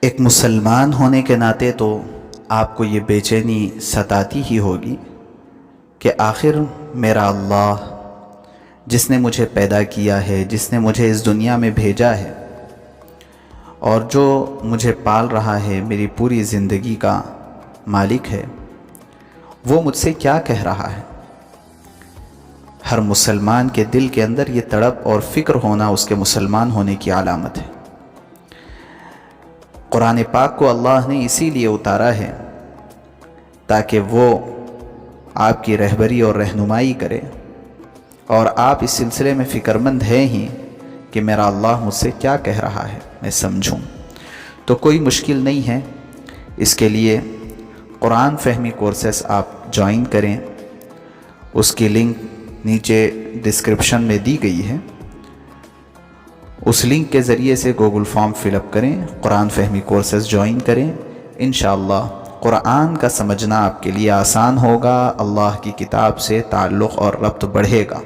ایک مسلمان ہونے کے ناطے تو آپ کو یہ بے چینی ستاتی ہی ہوگی کہ آخر میرا اللہ جس نے مجھے پیدا کیا ہے، جس نے مجھے اس دنیا میں بھیجا ہے اور جو مجھے پال رہا ہے، میری پوری زندگی کا مالک ہے، وہ مجھ سے کیا کہہ رہا ہے۔ ہر مسلمان کے دل کے اندر یہ تڑپ اور فکر ہونا اس کے مسلمان ہونے کی علامت ہے۔ قرآن پاک کو اللہ نے اسی لیے اتارا ہے تاکہ وہ آپ کی رہبری اور رہنمائی کرے، اور آپ اس سلسلے میں فکر مند ہیں ہی کہ میرا اللہ مجھ سے کیا کہہ رہا ہے، میں سمجھوں۔ تو کوئی مشکل نہیں ہے، اس کے لیے قرآن فہمی کورسز آپ جوائن کریں، اس کی لنک نیچے ڈسکرپشن میں دی گئی ہے۔ اس لنک کے ذریعے سے گوگل فارم فل اپ کریں، قرآن فہمی کورسز جوائن کریں۔ انشاءاللہ قرآن کا سمجھنا آپ کے لیے آسان ہوگا، اللہ کی کتاب سے تعلق اور ربط بڑھے گا۔